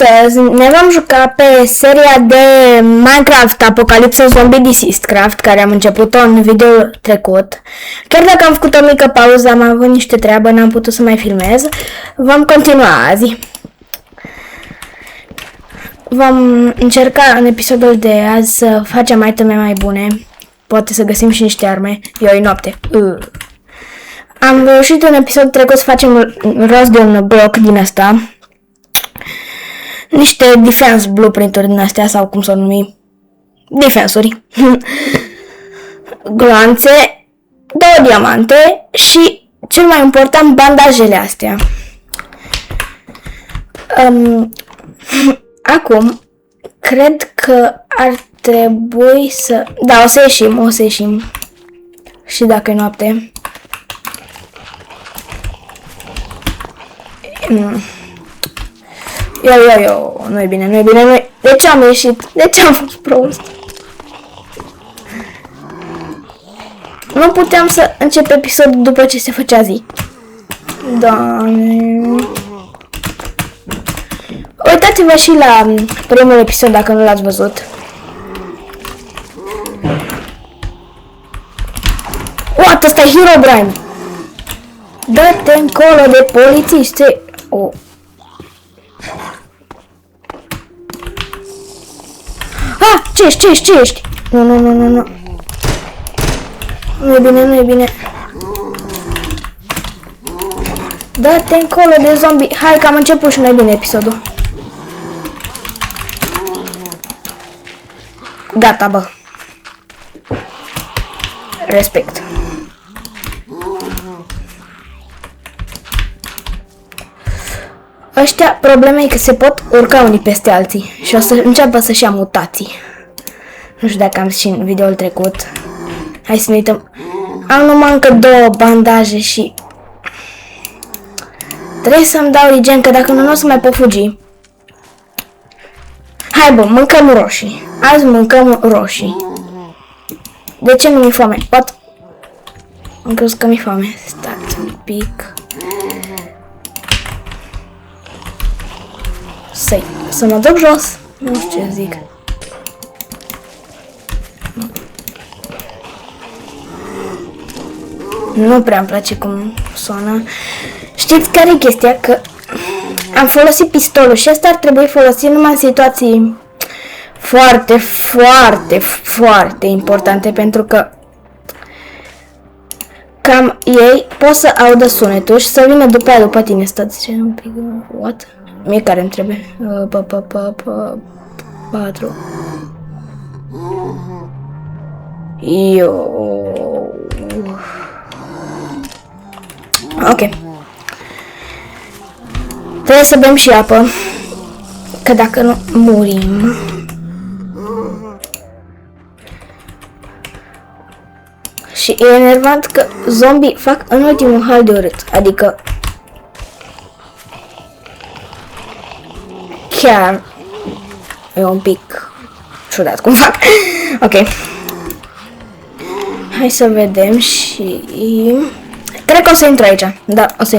Astăzi ne vom juca pe seria de Minecraft Apocalipsa Zombie Deceased Craft, care am început-o în videoul trecut. Chiar dacă am făcut o mică pauză, am avut niște treabă, n-am putut să mai filmez. Vom continua azi. Vom încerca în episodul de azi să facem iteme mai bune. Poate să găsim și niște arme. E noapte. Am reușit în episodul trecut să facem rost de un bloc din asta. Niște defense blueprint-uri din astea, sau cum să o numi, defensuri. Gloanțe, 2 diamante și, cel mai important, bandajele astea. Acum, cred că ar trebui să... Da, o să ieșim. Și dacă e noapte. Eu, nu e bine, De ce am ieșit? De ce am fost prost? Nu puteam să încep episodul după ce se făcea zi. Doamne. Uitați-vă și la primul episod dacă nu l-ați văzut. What? Ăsta e Herobrine! Dă-te încolo de polițiști! Oh. Ah! Ce ești? Nu. Nu e bine. Dă-te încolo de zombie. Hai că am început și nu e bine episodul. Gata, bă. Respect. Ăștia, problema e că se pot urca unii peste alții și o să înceapă să-și ia mutații. Nu știu dacă am zis și în videoul trecut. Hai să ne uităm. Am numai încă 2 bandaje și... trebuie să-mi dau regen, că dacă nu o să mai pot fugi. Hai bă, mâncăm roșii. Azi mâncăm roșii. De ce nu mi-e foame? Pot? Am crezut că mi-e foame. Stați un pic. Să mă duc jos. Nu știu ce zic. Nu prea îmi place cum sună. Știți care e chestia? Că am folosit pistolul și asta ar trebui folosit numai în situații foarte importante, pentru că cam ei pot să audă sunetul și să vină după tine. Stați un pic. What? Mie care îmi trebuie? 4. Ok. Trebuie să bem și apă, că dacă nu murim. Și e enervant că zombii fac în ultimul hal de urât, adică chiar e un pic ciudat cum fac. Ok. Hai să vedem și... cred că o să intru aici. Da, o să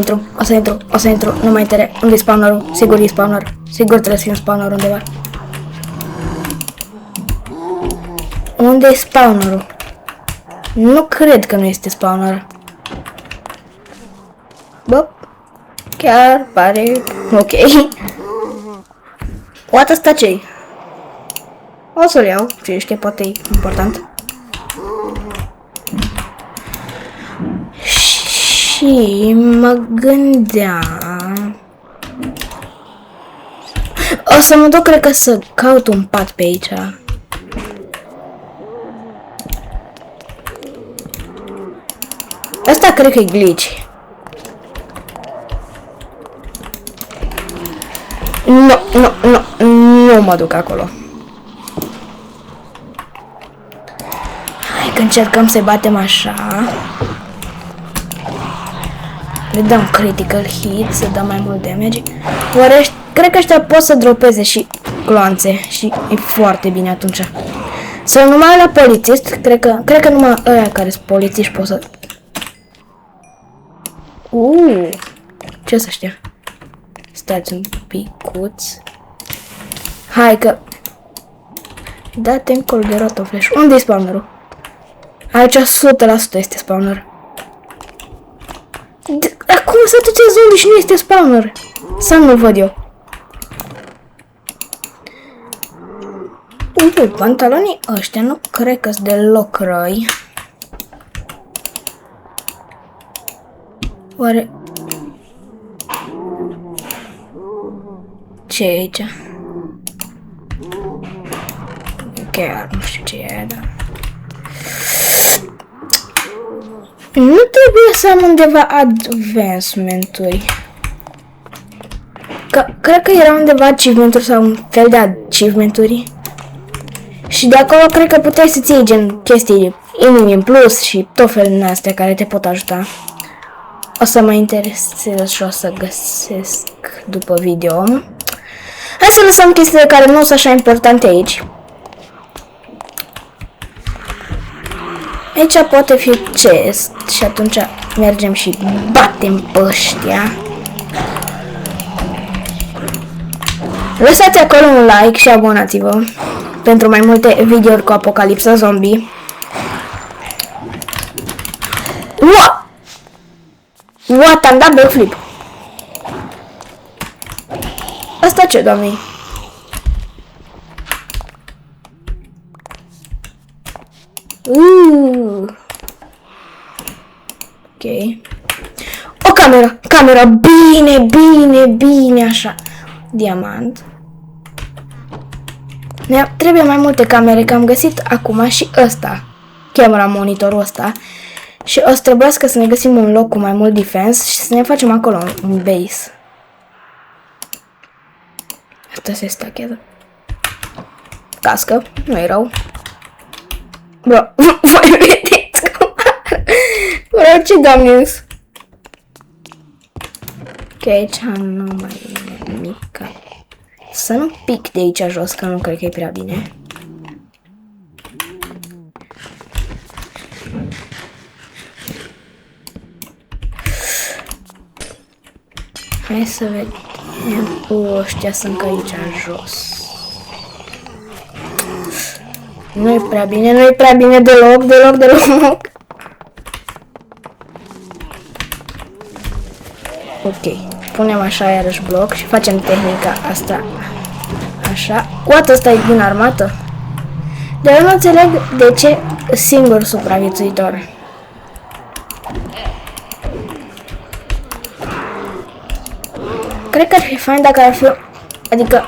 intru. Nu mai tare. Unde e spawnerul? Sigur e spawner. Sigur trebuie să fie un spawner undeva. Unde e spawnerul? Nu cred că nu este spawner. Bă, chiar pare ok. What, ăsta ce-i? O să-l iau. Ce știe, poate e important. Și mă gândeam... o să mă duc, cred că, să caut un pat pe aici. Asta cred că e glitch. Nu mă duc acolo. Hai că încercăm să-i batem așa. Le dăm critical hit, să dăm mai mult damage. Oare, cred că ăștia pot să dropeze și gloanțe și e foarte bine atunci. Sau numai la polițist, cred că numai ăia care sunt polițiști pot să... Ce să știa? Stați un picuț. Hai că... Da-te încolo de rotoflash. Unde e spawnerul? Aici 100% este spawner. Acum să duce zombie și nu este spawner. Să nu-l văd eu. Uite, pantalonii ăștia nu cred că-s deloc răi. Oare... Ce e aici? Chiar nu știu ce e aia, dar... Nu trebuie să am undeva advancement-uri. Cred că era undeva achievement-uri sau un fel de achievement-uri. Și de acolo cred că puteai să-ți iei gen chestii inimi în plus și tot felul din astea care te pot ajuta. O să mă interesez și o să găsesc după video. Hai să lăsăm chestiile care nu sunt așa importante aici. Aici poate fi chest și atunci mergem și batem pe ăștia. Lăsați acolo un like și abonați-vă pentru mai multe videouri cu Apocalipsa Zombie. What? Am dat backflip. Asta ce, doamne? Ok. O cameră, bine, așa. Diamant. Trebuie mai multe camere, că am găsit acum și ăsta. Camera monitorul ăsta. Și o să trebuiască să ne găsim un loc cu mai mult defense și să ne facem acolo un base. Asta se stachează. Cască, nu-i rău. Bro, voi vedeți cum... Bro, ce doamne-s? Ok, aici nu mai e nimic. Să nu pic de aici jos, că nu cred că e prea bine. Hai să vedem. Ăștia sunt aici jos. Nu e prea bine, deloc. Ok, punem așa iarăși bloc și facem tehnica asta. Așa. What, ăsta e din armată? Dar eu nu înțeleg de ce singur supraviețuitor. Cred că ar fi fain dacă ar fi... Adică...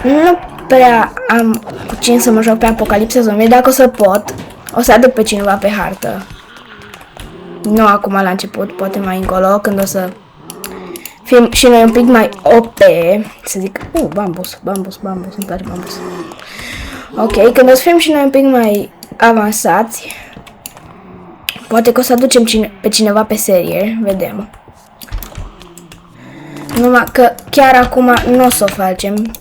Nu prea am cu cine să mă joc pe Apocalipsa Zombie. Dacă o să pot, o să aduc pe cineva pe hartă. Nu acum la început, poate mai încolo, când o să fim și noi un pic mai OP. Să zic... bambus, îmi place bambus. Ok, când o să fim și noi un pic mai avansați, poate că o să aducem pe cineva pe serie, vedem. Numai că chiar acum nu o să o facem.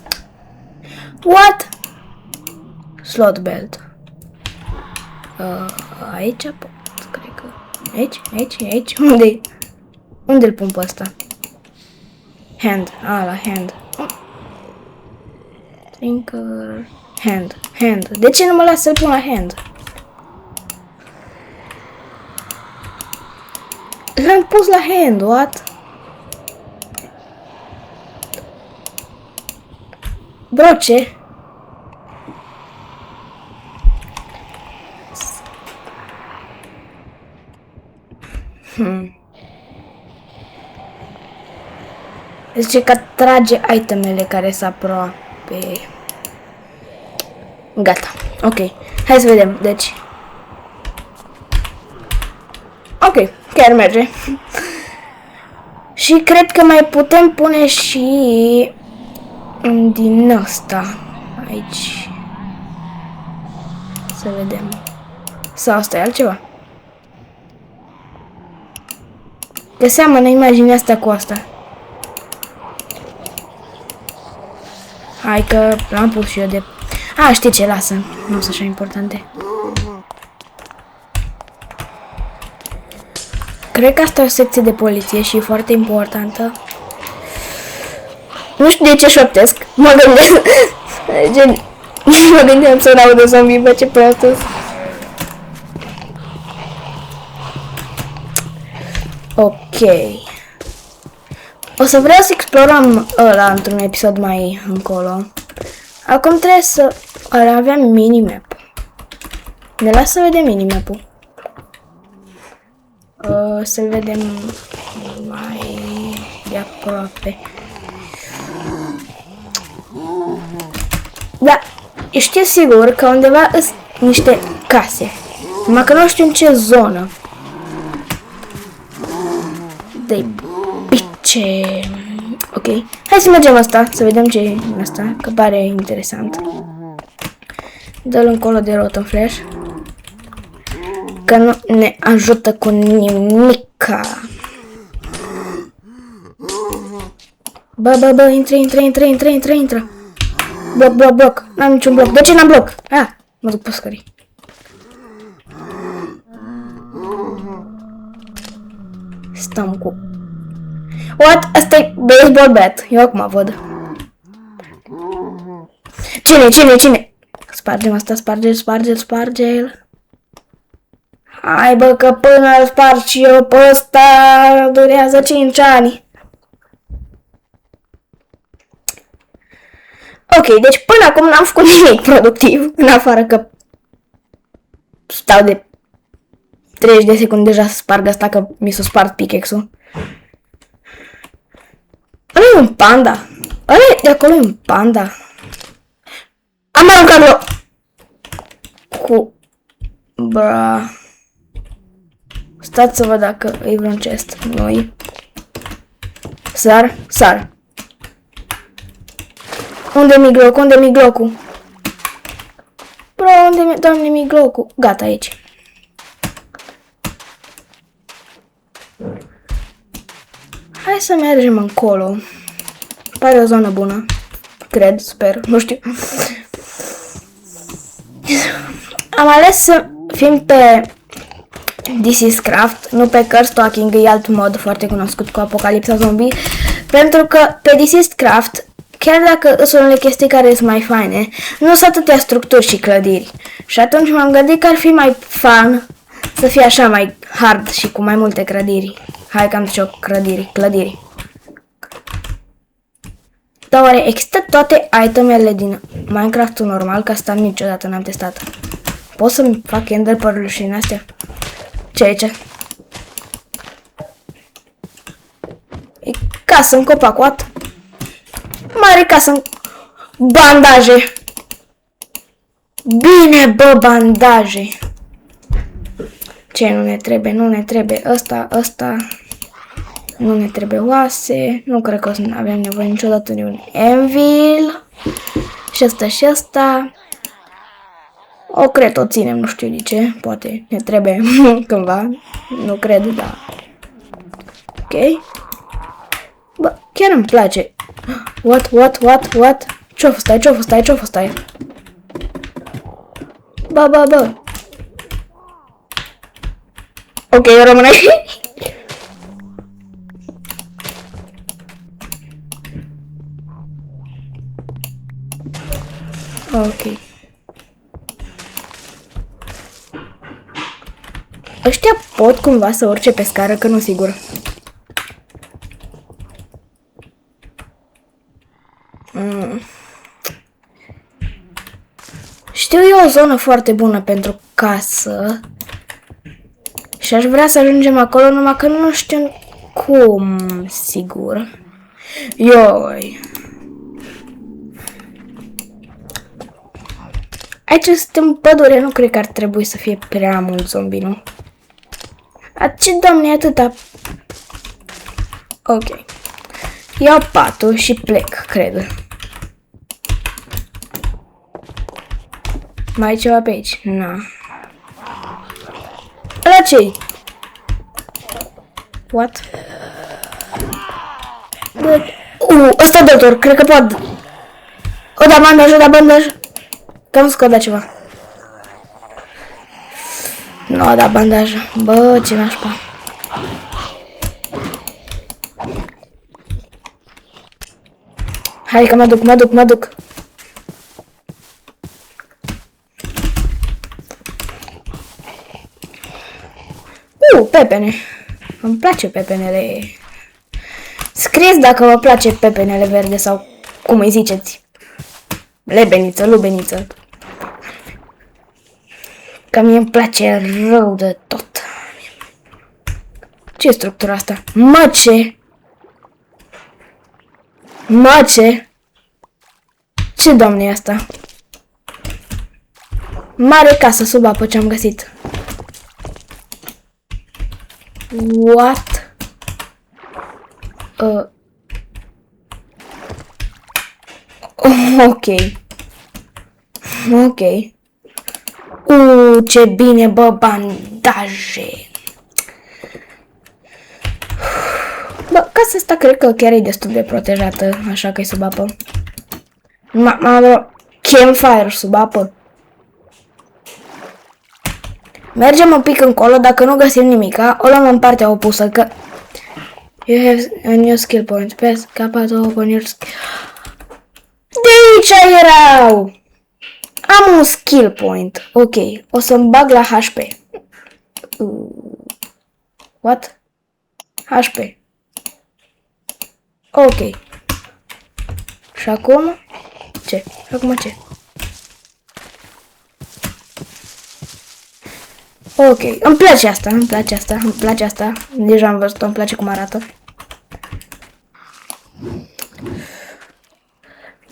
What? Slot belt. Aici pot, cred că. Aici. Unde-i? Unde-l pun pe ăsta? Hand. La hand. Trinker. Hand. De ce nu mă las să-l pun la hand? L-am pus la hand, what? Bro, ce? Zice că trage itemele care sunt aproape. Gata. Ok. Hai să vedem. Deci. Ok. Chiar merge. Și cred că mai putem pune și din ăsta aici. Să vedem. Sau asta e altceva? Că seamănă imaginea asta cu asta. Hai că l-am pus și eu de... știi ce, lasă. Nu sunt așa importante. Cred că asta e o secție de poliție și e foarte importantă. Nu știu de ce șoptesc. Mă gândesc... Gen... Mă gândeam să n-audă zombie, bă, ce proastă. Ok. O să vreau să explorăm ăla într-un episod mai încolo. Acum trebuie să... avem minimap. Ne lasă să vedem minimap-ul. Să-l vedem mai de aproape. Da, știu sigur că undeva sunt niște case. Numai că nu știu în ce zonă. De pice. Ok. Hai să mergem asta, să vedem ce e asta, că pare interesant. Dă-l încolo de rotă în flash. Că nu ne ajută cu nimica. Bă, intră. Bloc. N-am niciun bloc. De ce n-am bloc? Mă duc pe scării. Stăm cu... What? Asta-i baseball bat. Eu acum văd. Cine? Spargem asta, spargel. Hai bă, că până îl sparg și eu pe ăsta durează 5 ani. Ok, deci până acum n-am făcut nimic productiv, în afară că stau de 30 de secunde deja să sparg asta, că mi s-a spart pickaxe-ul. Ăla e un panda. Ăla de acolo e un panda. Am aruncat-o cu... Bra. Stați să văd dacă e vreun chest. Nu-i. Sar. Unde-mi migloc-ul? Bro, unde-mi, doamne, migloc-ul? Gata, aici. Hai să mergem încolo. Pare o zonă bună. Cred, sper, nu știu. Am ales să fim pe This Craft, nu pe Curstalking, e alt mod foarte cunoscut cu Apocalipsa Zombie, pentru că pe This Craft, chiar dacă sunt unele chestii care sunt mai faine, nu sunt atâtea structuri și clădiri. Și atunci m-am gândit că ar fi mai fun să fie așa mai hard și cu mai multe clădiri. Hai că am zis eu clădiri. Dar oare există toate itemele din Minecraft-ul normal? Că asta niciodată n-am testat. Pot să-mi fac ender pearl-uri și în astea? Ce aici? E casă în copac, what? Mare casă în... Bandaje! Bine, bă, bandaje! Ce nu ne trebuie? Nu ne trebuie ăsta. Nu ne trebuie oase. Nu cred că o să avem nevoie niciodată de un anvil. Și asta. O cred, o ținem, nu știu de ce. Poate ne trebuie cândva. Nu cred, dar... Ok. Bă, chiar îmi place. What? Ce-o fost stai? Bă. Ok, eu rămân aici. Ok. Ăștia pot cumva să urce pe scară, că nu sigur. Știu eu o zonă foarte bună pentru casă. Și aș vrea să ajungem acolo, numai că nu știu cum, sigur. Ioi. Aici suntem în pădure, nu cred că ar trebui să fie prea mult zombie, nu? Ce doamne, atâta... Ok. Iau patul și plec, cred. Mai e ceva pe aici? Na. Ăla ce-i? What? Ăsta doctor, cred că pot. O da bandaj. Că am scăpat ceva. Nu, da bandaj. Bă, ce nașpa. Hai că mă duc. Pepene. Îmi place pepenele. Scrieți dacă vă place pepenele verde sau cum îi ziceți. Lebeniță, lubeniță. Că mie îmi place rău de tot. Ce e structura asta? Ce? Ce doamne e asta? Mare casă sub apă ce am găsit. What? Ok. Ce bine, bă, bandaje. Bă, casa asta cred că chiar e destul de protejată, așa că e sub apă. Campfire sub apă. Mergem un pic încolo, dacă nu găsim nimica, o luăm în partea opusă, că... You have a new skill point. Press K to open your skill. De aici erau! Am un skill point. Ok, o să-mi bag la HP. What? HP. Ok. Și acum? Ce? Ok, îmi place asta. Deja am văzut-o, îmi place cum arată.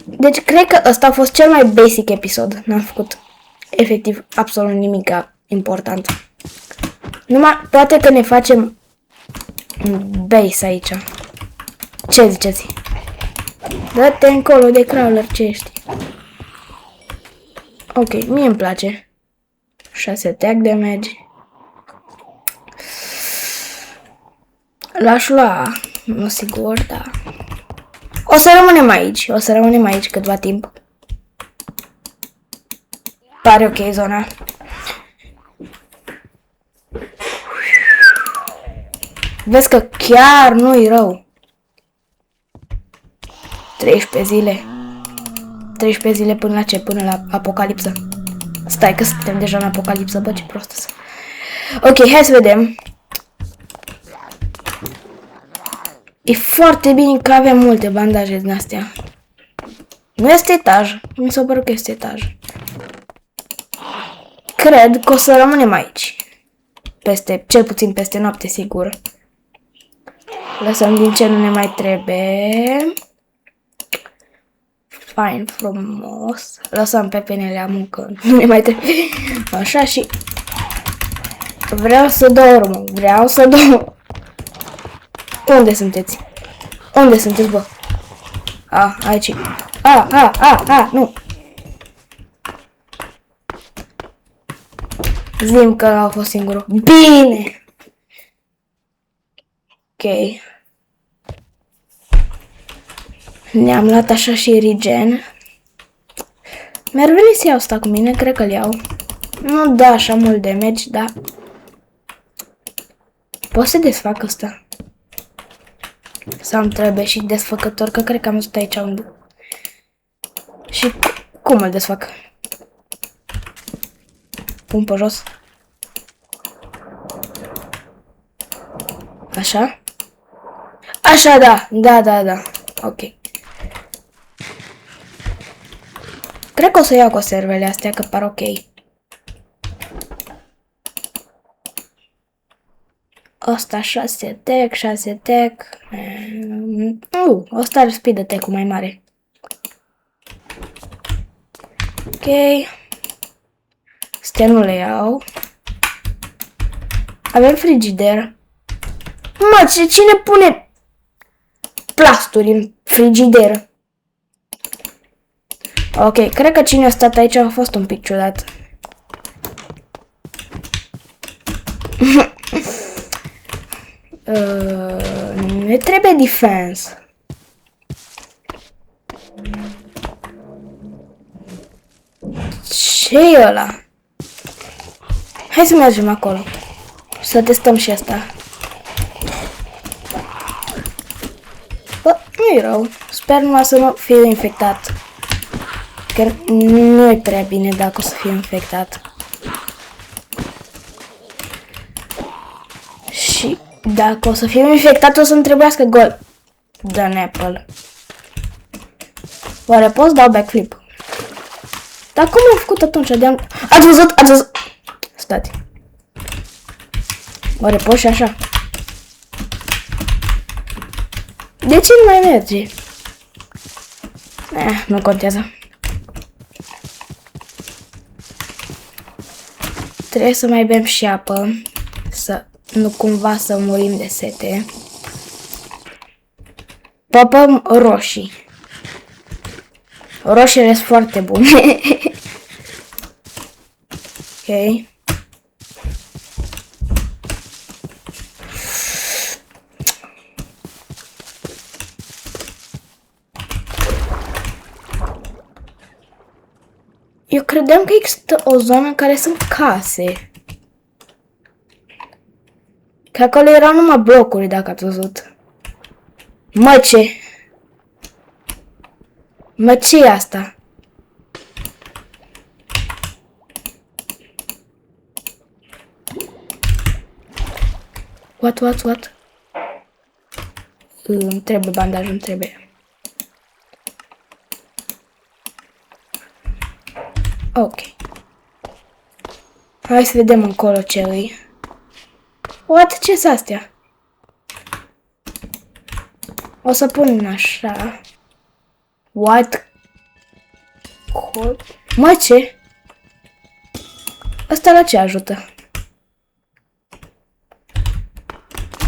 Deci, cred că ăsta a fost cel mai basic episod. N-am făcut efectiv absolut nimic important. Numai, poate că ne facem base aici. Ce ziceți? Dă-te încolo de crawler, ce ești? Ok, mie îmi place. 6 attack damage. L-aș lua, nu sigur, da. O să rămânem aici câtva timp. Pare ok zona. Vezi că chiar nu-i rău. 13 zile. 13 zile până la ce? Până la apocalipsă. Stai că suntem deja în apocalipsă, bă, ce prostă sunt. Ok, hai să vedem. E foarte bine că avem multe bandaje din astea. Nu este etaj. Mi s-a părut că este etaj. Cred că o să rămânem aici. Cel puțin peste noapte, sigur. Lăsăm din ce nu ne mai trebuie. Fain, frumos. Lăsăm pepenele a muncă. Nu ne mai trebuie. Așa și... Vreau să dorm. Unde sunteți? Bă? Aici. Nu. Zi-mi că a fost singurul. Bine! Ok. Ne-am luat așa și regen. Mi-ar veni să iau asta cu mine, cred că-l iau. Nu da așa mult damage, da. Pot să desfac ăsta? Sau îmi trebuie și desfăcător, că cred că am văzut aici unde. Și cum îl desfac? Pun pe jos. Așa? Așa, da. Ok. Cred că o să iau conservele astea, că par ok. Asta 6 attack. Ăsta are speed attack-ul mai mare. Ok. Astea nu le iau. Avem frigider. Mă, cine pune plasturi în frigider? Ok, cred că cine a stat aici a fost un pic ciudat. Ne trebuie defense. Ce e ăla? Hai să mergem acolo. Să testăm și asta. Bă, nu e rău. Sper numai să nu fiu infectat. Că nu e prea bine dacă o să fiu infectat. Și dacă o să fiu infectat, o să-mi trebuiască Golden Apple. Oare pot să dau backflip? Dar cum am făcut atunci? Ați văzut? Ați văzut? Stați. Oare pot și așa? De ce nu mai merge? Nu contează. Trebuie să mai bem și apă. Să nu cumva să murim de sete. Păpăm roșii. Roșiile sunt foarte bune. Ok. Eu credeam că există o zonă în care sunt case. Că acolo erau numai blocuri, dacă ați văzut. Mă, ce? Mă, ce e asta? What? Îmi trebuie bandaj, îmi trebuie. Ok. Hai să vedem încolo ce îi. What? Ce-s astea? O să pun așa. What? Mă, ce? Asta la ce ajută?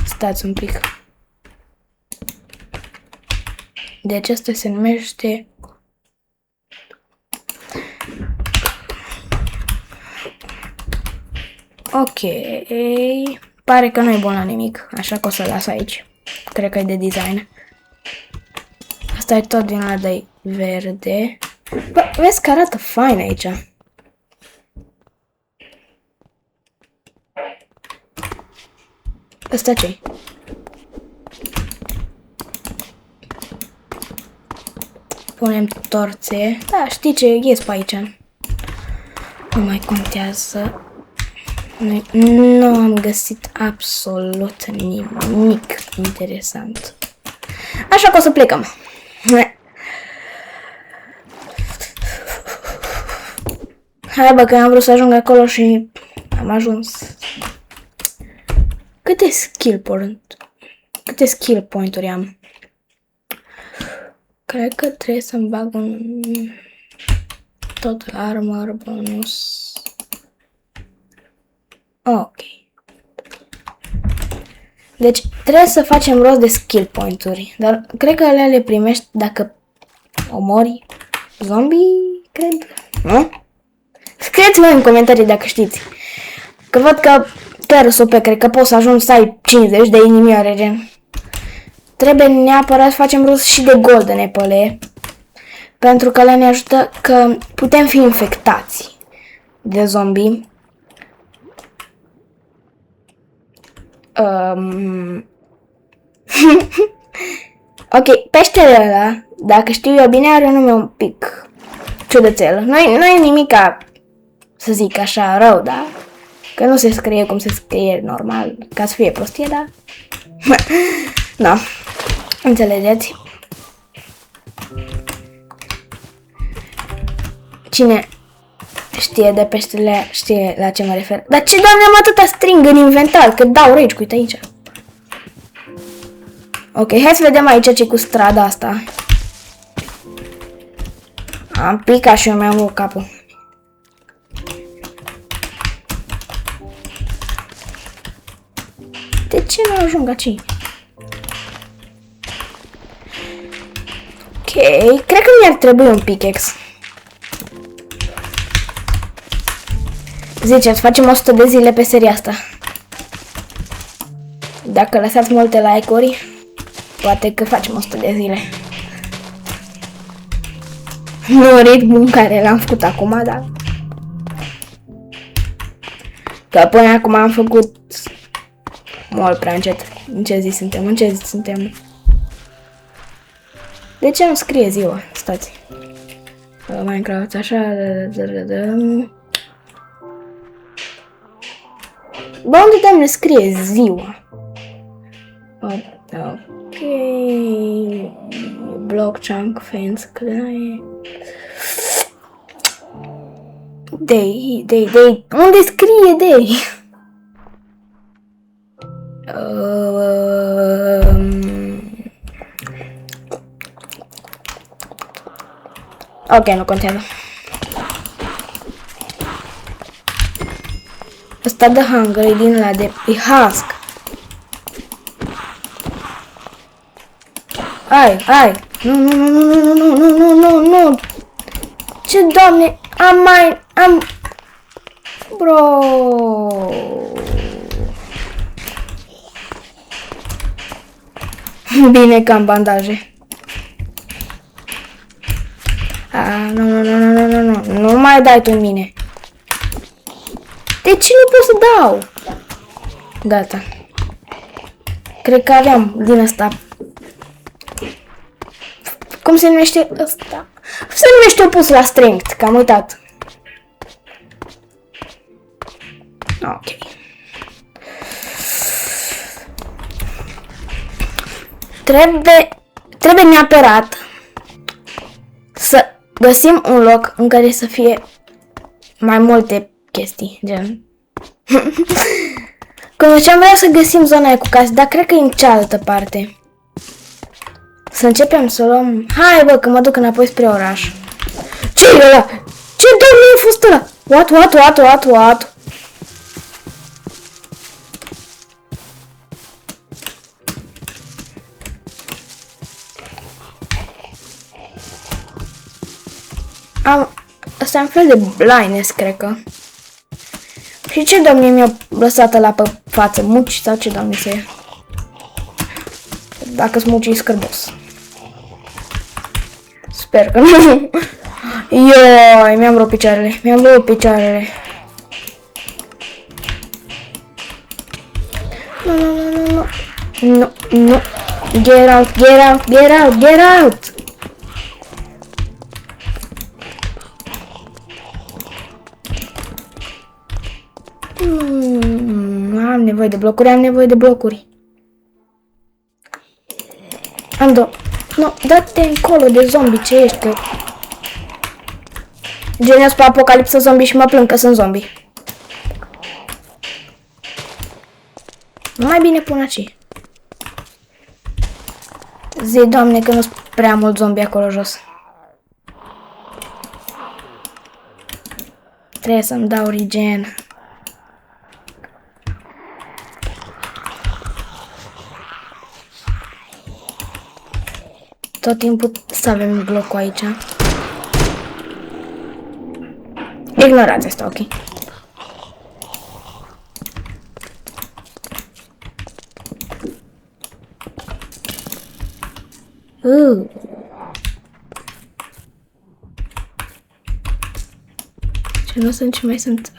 Stați un pic. Deci asta se numește... Ok. Pare că nu e bun la nimic, așa că o să las aici. Cred că e de design. Asta e tot din ăla de verde. Bă, vezi că arată fain aici. Asta ce-i? Punem torțe. Da, știi ce ies pe aici. Nu mai contează. Nu am găsit absolut nimic interesant. Așa că o să plecăm. Hai bă, că am vrut să ajung acolo și am ajuns. Câte skill point-uri am? Cred că trebuie să-mi bag un tot armor bonus. Ok. Deci trebuie să facem rost de skill point-uri, dar cred că alea le primești dacă omori zombie, cred, nu? Scrieți-mă în comentarii dacă știți. Că văd că chiar super, cred că poți să ajungi să ai 50 de inimioare, gen. Trebuie neapărat să facem rost și de golden apple, pentru că alea ne ajută că putem fi infectați de zombie. Ok, peștele ăla, dacă știu eu bine, are un nume un pic ciudățel. Nu e nimica, să zic așa, rău, da? Că nu se scrie cum se scrie normal, ca să fie prostie, da? Da, înțelegeți? Cine știe de peștele, știe la ce mă refer. Dar ce, doamne, am atâta string în inventar, că dau rage, uite aici. Ok, hai să vedem aici ce cu strada asta. Am picat și eu mi-am luat capul. De ce nu ajung aici? Ok, cred că mi-ar trebui un pickaxe. Ziceți, facem 100 de zile pe seria asta. Dacă lăsați multe like-uri, poate că facem 100 de zile. Nu ritmul în care l-am făcut acum, dar... Că până acum am făcut mult prea încet. În ce zi suntem? De ce nu scrie ziua? Stați. Minecraft, așa... Bă, unde doamne scrie ziua? Ok... Block chunk fence, clay... Day. Unde scrie day? Ok, nu contează. Ăsta de hunger e din la de husk. Ai. Nu. Ce doamne, am... Bro. Bine că am bandaje. Nu mai dai tu în mine. De ce nu pot să dau? Gata. Cred că aveam din asta. Cum se numește ăsta? Se numește opus la strength, că am uitat. Ok. Trebuie neapărat să găsim un loc în care să fie mai multe chestii, gen. Când ziceam, vreau să găsim zona aia cu case, dar cred că e în cealaltă parte. Să începem să luăm... Hai, bă, că mă duc înapoi spre oraș. Ce e ăla? Ce doamne a fost ăla? What? Asta e un fel de blindness, cred că. Și ce doamne mi-a lăsat ăla pe față? Muci sau ce doamne să e? Dacă-s muci, e scârbos. Sper că nu. Ioi, mi-am rupt picioarele. Nu. Get out. Am nevoie de blocuri. Ando. Nu, dă-te încolo de zombie, ce ești, că... Genios pe apocalipsă zombie și mă plâng că sunt zombie. Mai bine pun aici. Zi, doamne, că nu-s prea mult zombie acolo jos. Trebuie să-mi dau regen. Tot timpul să avem blocul aici. Ignorați asta, ok. Ce nu sunt, ce mai sunt?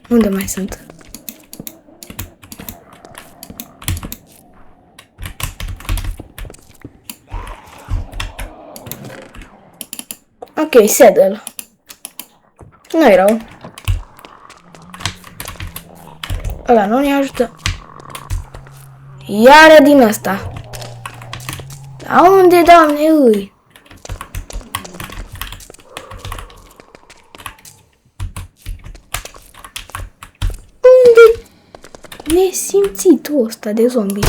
Unde mai sunt? Ok, saddle. Nu-i rău. Ăla nu ne ajută. Iară din asta. La unde, doamne, îi? Unde? Nesimțitul ăsta de zombie.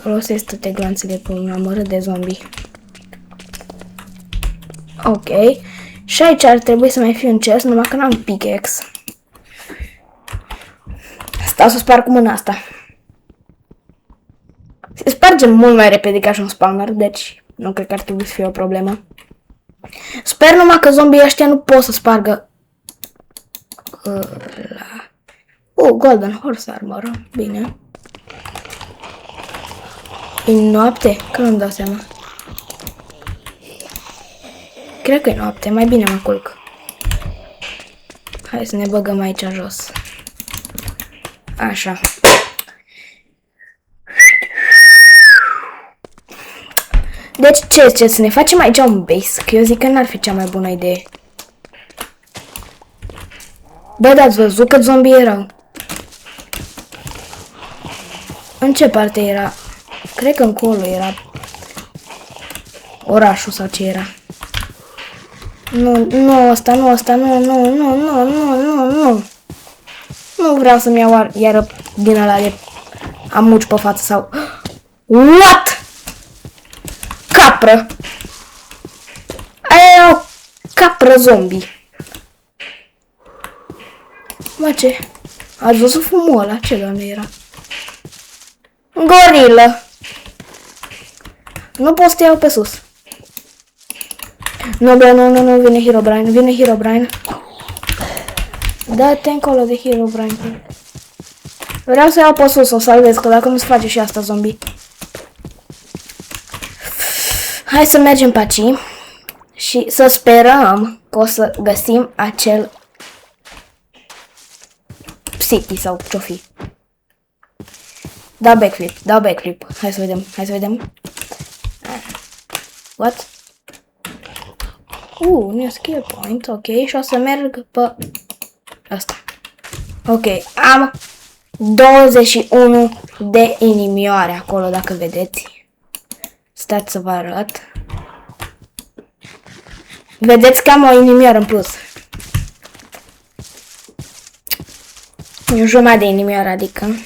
Folosesc toate glanțele pe un amărât de zombie. Ok. Și aici ar trebui să mai fie un chest, numai că n-am pickaxe. Stau să sparg cu mâna asta. Se sparge mult mai repede ca și un spawner, deci nu cred că ar trebui să fie o problemă. Sper numai că zombii ăștia nu pot să spargă. Golden Horse Armor. Bine. E noapte? Că nu-mi dau seama. Cred că e noapte, mai bine mă culc. Hai să ne băgăm aici jos. Așa. Deci ce ziceți, să ne facem aici un base? Că eu zic că n-ar fi cea mai bună idee. Bă, da, ați văzut cât zombie erau? În ce parte era? Cred că încolo era orașul sau ce era. Nu, ăsta, nu. Nu vreau să-mi iau iară din ăla de amuci pe față sau... What? Capră! Aia era o capră zombie. Mă, ce? Ați văzut fumul ăla? Ce, doamne, era? Gorilă! Nu pot să te iau pe sus. Nu, bă, nu, vine Herobrine, Da-te încolo de Herobrine. Vreau să iau pe sus, o salvez, că dacă nu se face și asta zombie. Hai să mergem pe aici și să sperăm că o să găsim acel city sau ce-o fi. Dau backflip. Hai să vedem. What? New skill point, ok, și o să merg pe asta. Ok, am 21 de inimioare acolo, dacă vedeți. Stați să vă arăt. Vedeți că am o inimioară în plus. Jumătate de inimioară, adică.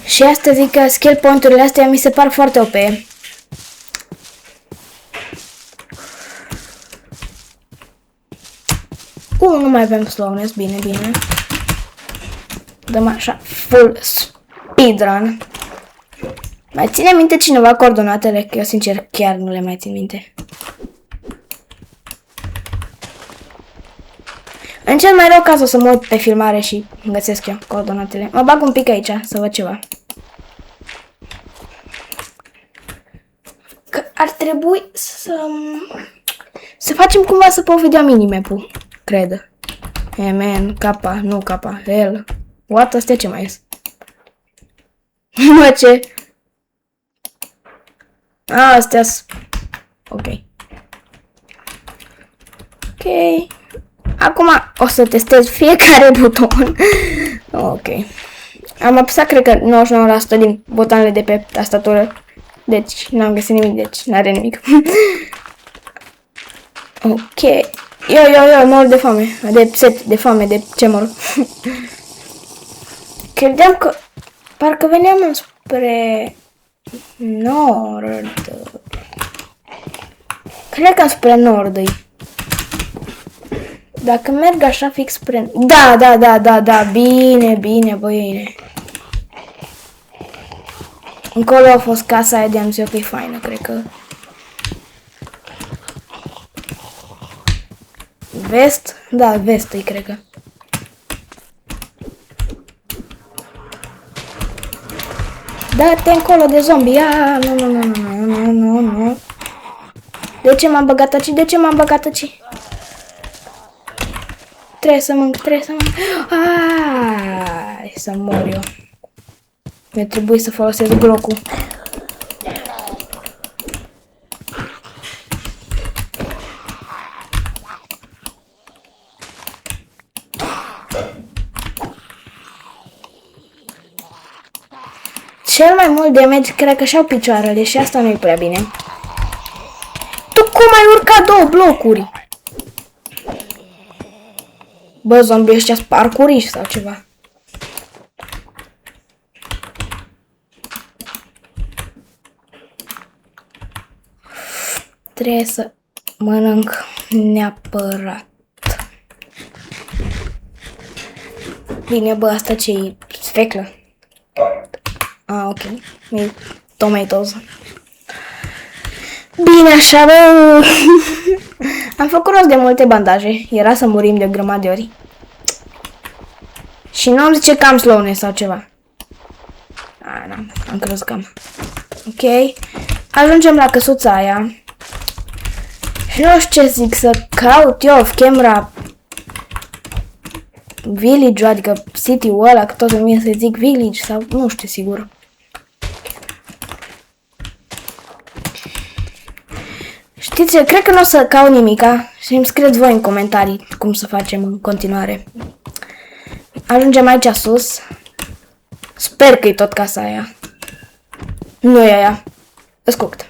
Și asta zic că skill point-urile astea mi se par foarte OP. Nu mai avem slowness, bine. Dăm așa, full speedrun. Mai ține minte cineva coordonatele? Că eu sincer chiar nu le mai țin minte. În cel mai rău caz o să mă uit pe filmare și găsesc eu coordonatele. Mă bag un pic aici să văd ceva. Că ar trebui să facem cumva să pot vedea minimap-ul, cred. Man, capa, nu capa, L. What? Astea ce mai ies? Mă, ce? Astea-s... Ok. Acum o să testez fiecare buton. Ok. Am apăsat, cred că, 99% din butoanele de pe tastatură. Deci, n-am găsit nimic, deci n-are nimic. Ok. Eu, mor de foame. De foame, de ce mor? Credeam că... Parcă veneam spre... nord. Cred că spre nord. Dacă merg așa fix spre... Da, bine, băine. Încolo a fost casa aia de am zis că e faină, cred că... Vest? Da, vest e, cred că. Da-te încolo de zombie. Nu. De ce m-am băgat aici? Trebuie să mănânc. Să mor eu. Mi-a trebuit să folosesc glocul. Cel mai mult damage cred că și-au picioarele și asta nu-i prea bine. Tu cum ai urcat 2 blocuri? Bă, zombie ăștia sunt parcuriști sau ceva. Trebuie să mănânc neapărat. Bine, bă, asta ce-i? Sfeclă. Ok. E tomatoes. Bine, așa, bă. Am făcut rost de multe bandaje. Era să murim de o grămadă de ori. Și nu am zice că am slowness sau ceva. N-am. Am crezut că am. Ok. Ajungem la căsuța aia. Și nu știu ce zic, să caut eu off camera village-ul, adică city-ul ăla, că tot îmi vine să zic village sau nu știu sigur. Știți, eu cred că nu o să caut nimica și îmi scrieți voi în comentarii cum să facem în continuare. Ajungem aici sus. Sper că e tot casa aia. Nu e aia. Ascult.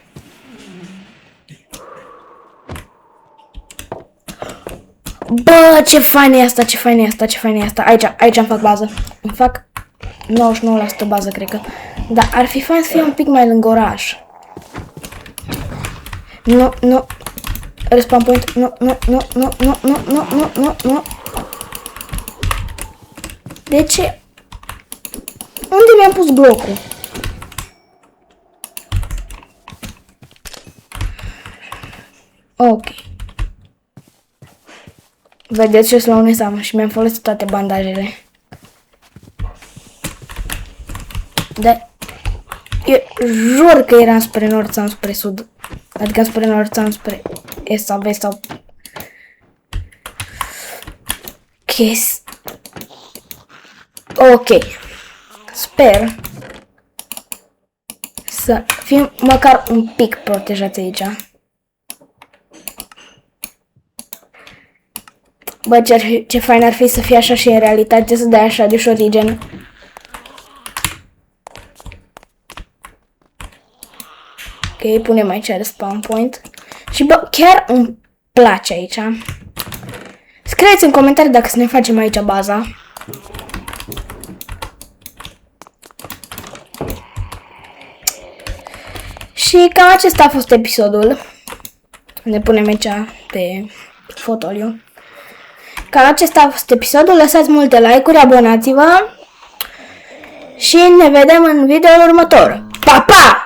Bă, ce fain e asta, ce fain e asta, ce fain e asta. Aici îmi fac bază. Îmi fac 99% bază, cred că. Dar ar fi fain să fie un pic mai lângă oraș. Nu. Respawn point. Nu. De ce? Unde mi-am pus blocul? Ok. Vedeți ce slow am și mi-am folosit toate bandajele. Dar eu jur că eram spre nord sau spre sud. Adică spre nord sau spre est sau vest sau... Ok. Sper să fim măcar un pic protejați aici. Bă, ce fain ar fi să fie așa și în realitate, să dai așa de ușor regen. Ok, punem aici respawn point. Și bă, chiar îmi place aici. Scrieți în comentarii dacă să ne facem aici baza. Și cam acesta a fost episodul. Ne punem aici pe fotoliu. Cam acesta a fost episodul. Lăsați multe like-uri, abonați-vă. Și ne vedem în videoul următor. Pa, pa!